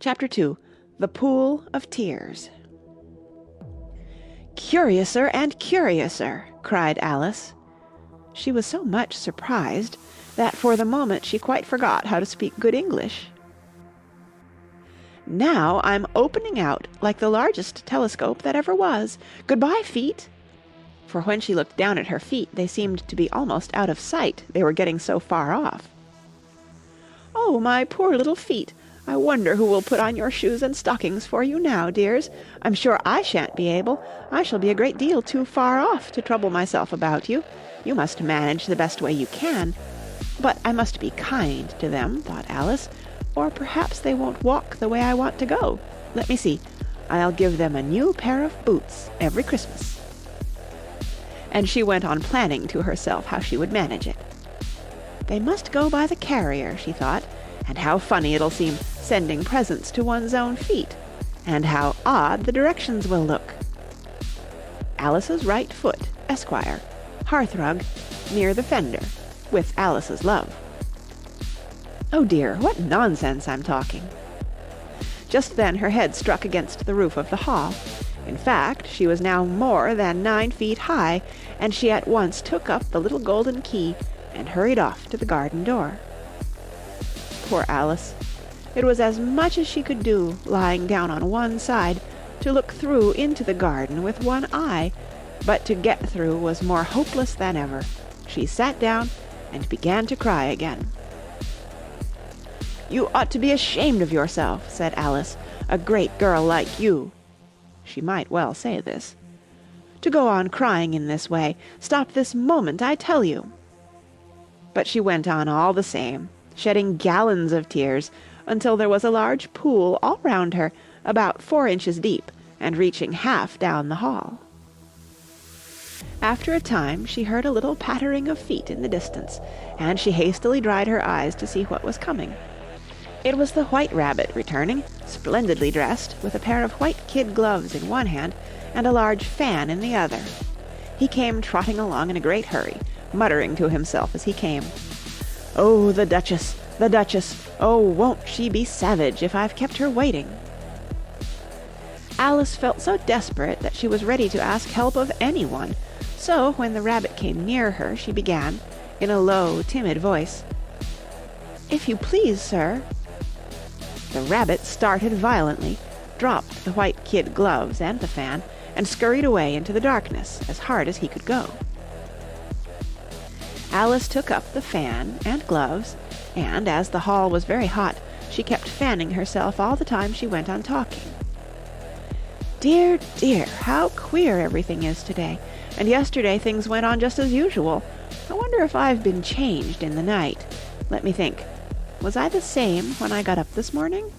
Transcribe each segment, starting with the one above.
Chapter 2. The Pool of Tears. "Curiouser and curiouser!" cried Alice. She was so much surprised that for the moment she quite forgot how to speak good English. "Now I'm opening out like the largest telescope that ever was. Goodbye, feet!" For when she looked down at her feet, they seemed to be almost out of sight, they were getting so far off. "Oh, my poor little feet! I wonder who will put on your shoes and stockings for you now, dears. I'm sure I shan't be able. I shall be a great deal too far off to trouble myself about you. You must manage the best way you can. But I must be kind to them," thought Alice, "or perhaps they won't walk the way I want to go. Let me see. I'll give them a new pair of boots every Christmas." And she went on planning to herself how she would manage it. "They must go by the carrier," she thought, "and how funny it'll seem sending presents to one's own feet, and how odd the directions will look. Alice's right foot, Esquire, hearthrug, near the fender, with Alice's love. Oh dear, what nonsense I'm talking." Just then her head struck against the roof of the hall. In fact, she was now more than 9 feet high, and she at once took up the little golden key and hurried off to the garden door. Poor Alice! It was as much as she could do, lying down on one side, to look through into the garden with one eye, but to get through was more hopeless than ever. She sat down and began to cry again. "You ought to be ashamed of yourself," said Alice, "a great girl like you." She might well say this. "To go on crying in this way. Stop this moment, I tell you." But she went on all the same, shedding gallons of tears, until there was a large pool all round her, about 4 inches deep, and reaching half down the hall. After a time she heard a little pattering of feet in the distance, and she hastily dried her eyes to see what was coming. It was the White Rabbit returning, splendidly dressed, with a pair of white kid gloves in one hand and a large fan in the other. He came trotting along in a great hurry, muttering to himself as he came, "Oh, the Duchess! The Duchess! Oh, won't she be savage if I've kept her waiting!" Alice felt so desperate that she was ready to ask help of anyone, so when the rabbit came near her, she began, in a low, timid voice, "If you please, sir." The rabbit started violently, dropped the white kid gloves and the fan, and scurried away into the darkness as hard as he could go. Alice took up the fan and gloves, and, as the hall was very hot, she kept fanning herself all the time she went on talking. "Dear, dear, how queer everything is today, and yesterday things went on just as usual. I wonder if I've been changed in the night. Let me think. Was I the same when I got up this morning?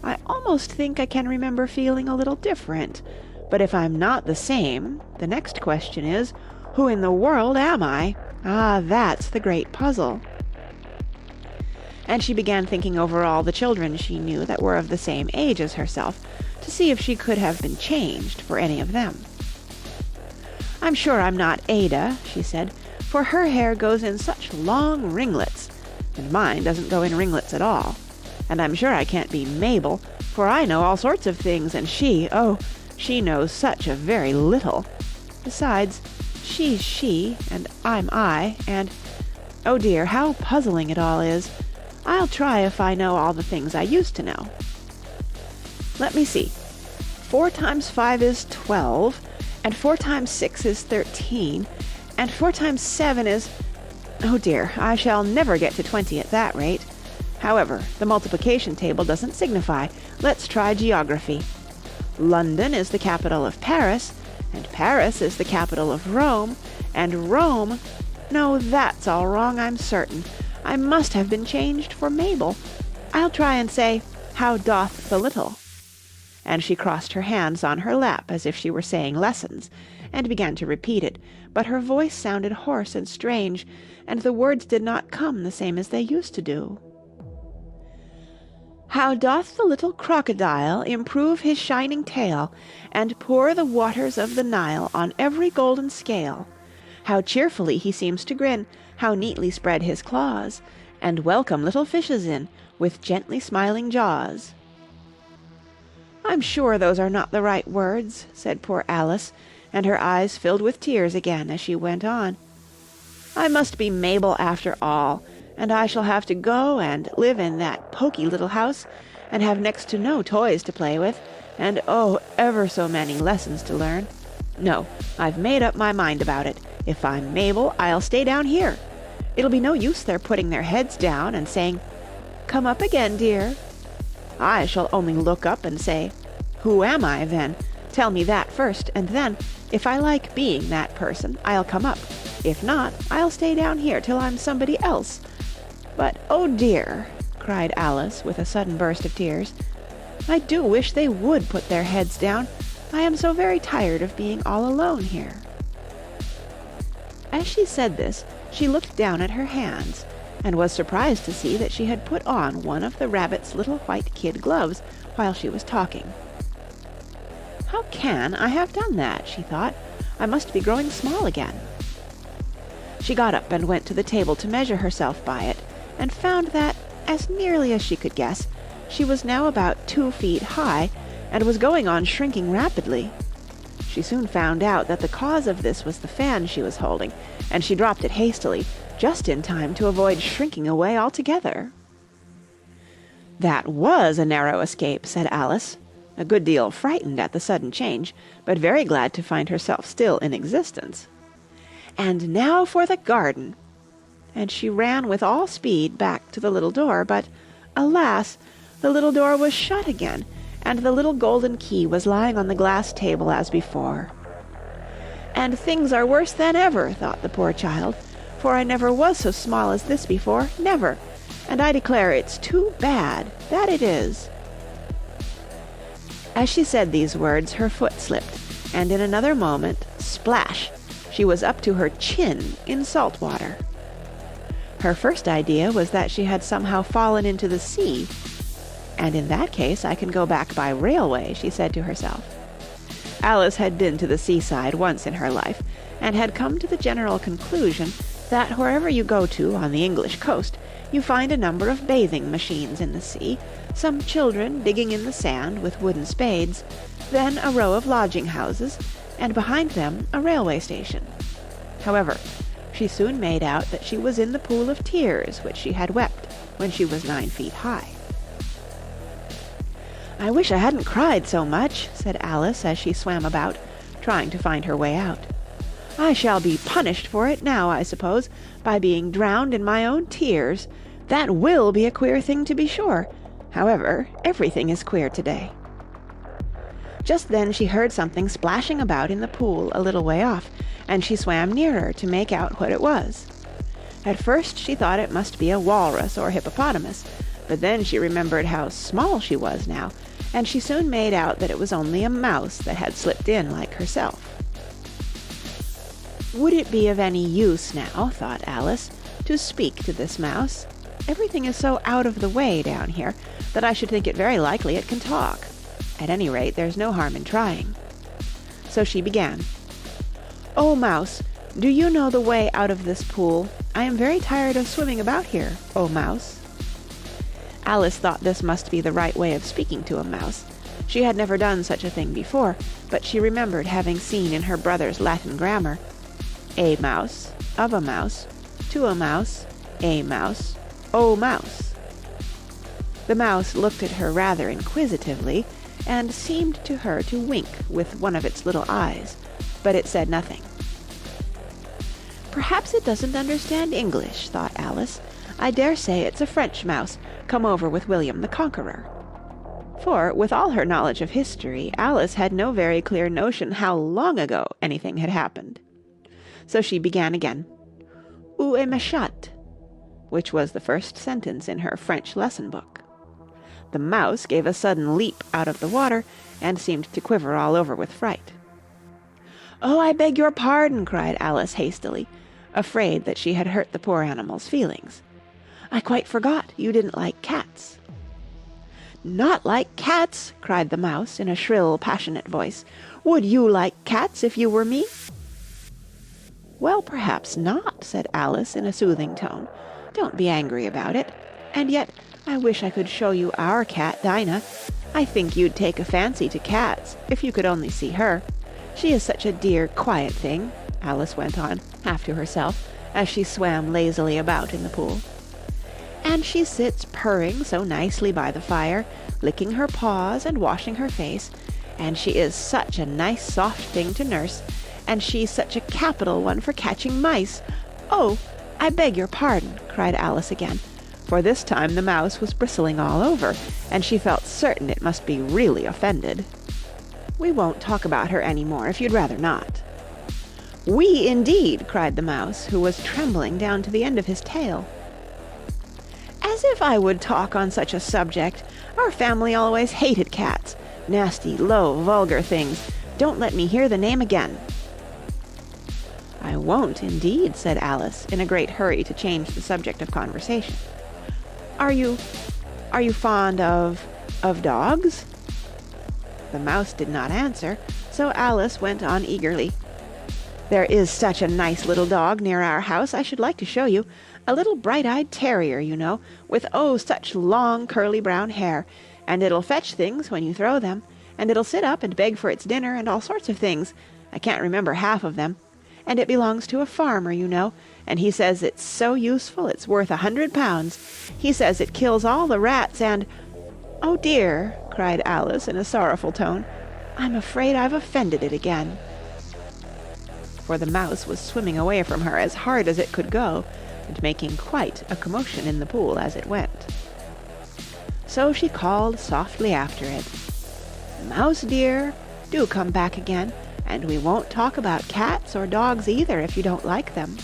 I almost think I can remember feeling a little different, but if I'm not the same, the next question is, who in the world am I? Ah, that's the great puzzle." And she began thinking over all the children she knew that were of the same age as herself, to see if she could have been changed for any of them. "I'm sure I'm not Ada," she said, "for her hair goes in such long ringlets, and mine doesn't go in ringlets at all. And I'm sure I can't be Mabel, for I know all sorts of things, and she knows such a very little. Besides, she's she, and I'm I, and, oh dear, how puzzling it all is. I'll try if I know all the things I used to know. Let me see. 4 times 5 is 12, and 4 times 6 is 13, and 4 times 7 is... Oh dear, I shall never get to 20 at that rate. However, the multiplication table doesn't signify. Let's try geography. London is the capital of Paris, and Paris is the capital of Rome, and Rome... No, that's all wrong, I'm certain. I must have been changed for Mabel. I'll try and say, how doth the little? And she crossed her hands on her lap as if she were saying lessons, and began to repeat it, but her voice sounded hoarse and strange, and the words did not come the same as they used to do. How doth the little crocodile improve his shining tail, and pour the waters of the Nile on every golden scale? How cheerfully he seems to grin, how neatly spread his claws, and welcome little fishes in, with gently smiling jaws. I'm sure those are not the right words," said poor Alice, and her eyes filled with tears again as she went on. "I must be Mabel after all, and I shall have to go and live in that poky little house, and have next to no toys to play with, and oh, ever so many lessons to learn. No, I've made up my mind about it. If I'm Mabel, I'll stay down here. It'll be no use their putting their heads down and saying, 'Come up again, dear.' I shall only look up and say, 'Who am I, then? Tell me that first, and then, if I like being that person, I'll come up. If not, I'll stay down here till I'm somebody else. But, oh dear," cried Alice with a sudden burst of tears, "I do wish they would put their heads down. I am so very tired of being all alone here." As she said this, she looked down at her hands, and was surprised to see that she had put on one of the rabbit's little white kid gloves while she was talking. "How can I have done that?" she thought. "I must be growing small again." She got up and went to the table to measure herself by it, and found that, as nearly as she could guess, she was now about 2 feet high, and was going on shrinking rapidly. She soon found out that the cause of this was the fan she was holding, and she dropped it hastily, just in time to avoid shrinking away altogether. "That was a narrow escape," said Alice, a good deal frightened at the sudden change, but very glad to find herself still in existence. "And now for the garden!" And she ran with all speed back to the little door, but, alas, the little door was shut again, and the little golden key was lying on the glass table as before. "And things are worse than ever," thought the poor child, "for I never was so small as this before, never, and I declare it's too bad, that it is." As she said these words, her foot slipped, and in another moment, splash, she was up to her chin in salt water. Her first idea was that she had somehow fallen into the sea, and in that case I can go back by railway, she said to herself. Alice had been to the seaside once in her life, and had come to the general conclusion that wherever you go to on the English coast, you find a number of bathing machines in the sea, some children digging in the sand with wooden spades, then a row of lodging-houses, and behind them a railway station. However, she soon made out that she was in the pool of tears which she had wept when she was 9 feet high. "I wish I hadn't cried so much," said Alice as she swam about, trying to find her way out. "I shall be punished for it now, I suppose, by being drowned in my own tears. That will be a queer thing, to be sure. However, everything is queer today." Just then she heard something splashing about in the pool a little way off, and she swam nearer to make out what it was. At first she thought it must be a walrus or hippopotamus, but then she remembered how small she was now, and she soon made out that it was only a mouse that had slipped in like herself. Would it be of any use now, thought Alice, to speak to this mouse? Everything is so out of the way down here that I should think it very likely it can talk. At any rate, there's no harm in trying. So she began. "Oh, Mouse, do you know the way out of this pool? I am very tired of swimming about here, oh Mouse." Alice thought this must be the right way of speaking to a mouse. She had never done such a thing before, but she remembered having seen in her brother's Latin grammar, "A mouse, of a mouse, to a mouse, a mouse, oh mouse." The mouse looked at her rather inquisitively, and seemed to her to wink with one of its little eyes, but it said nothing. "Perhaps it doesn't understand English," thought Alice. "I dare say it's a French mouse, come over with William the Conqueror." For, with all her knowledge of history, Alice had no very clear notion how long ago anything had happened. So she began again, "Où est ma chatte?" which was the first sentence in her French lesson book. The mouse gave a sudden leap out of the water, and seemed to quiver all over with fright. "Oh, I beg your pardon," cried Alice hastily, afraid that she had hurt the poor animal's feelings. "I quite forgot you didn't like cats." "Not like cats!" cried the mouse in a shrill, passionate voice. "Would you like cats if you were me?" "Well, perhaps not," said Alice in a soothing tone. "Don't be angry about it. And yet I wish I could show you our cat, Dinah. I think you'd take a fancy to cats, if you could only see her. She is such a dear, quiet thing," Alice went on, half to herself, as she swam lazily about in the pool. "And she sits purring so nicely by the fire, licking her paws and washing her face, and she is such a nice soft thing to nurse, and she's such a capital one for catching mice. Oh, I beg your pardon," cried Alice again, for this time the mouse was bristling all over, and she felt certain it must be really offended. "We won't talk about her any more, if you'd rather not." "We, indeed!" cried the mouse, who was trembling down to the end of his tail. "As if I would talk on such a subject! Our family always hated cats. Nasty, low, vulgar things. Don't let me hear the name again." "I won't, indeed," said Alice, in a great hurry to change the subject of conversation. Are you fond of dogs?" The mouse did not answer, so Alice went on eagerly. "There is such a nice little dog near our house I should like to show you. A little bright-eyed terrier, you know, with oh, such long curly brown hair, and it'll fetch things when you throw them, and it'll sit up and beg for its dinner and all sorts of things. I can't remember half of them. And it belongs to a farmer, you know, and he says it's so useful it's worth 100 pounds. He says it kills all the rats and—" "Oh dear," cried Alice in a sorrowful tone, "I'm afraid I've offended it again." For the mouse was swimming away from her as hard as it could go, and making quite a commotion in the pool as it went. So she called softly after it, "Mouse dear, do come back again, and we won't talk about cats or dogs either if you don't like them."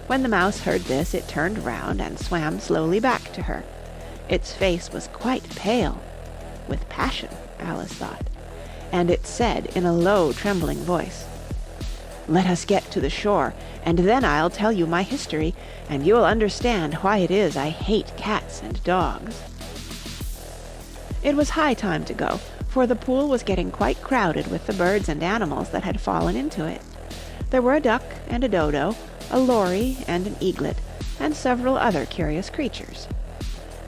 When the mouse heard this, it turned round and swam slowly back to her. Its face was quite pale, with passion, Alice thought, and it said in a low, trembling voice, "Let us get to the shore, and then I'll tell you my history, and you'll understand why it is I hate cats and dogs." It was high time to go, for the pool was getting quite crowded with the birds and animals that had fallen into it. There were a duck and a dodo, a lory and an eaglet, and several other curious creatures.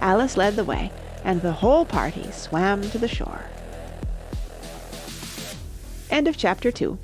Alice led the way, and the whole party swam to the shore. End of chapter 2.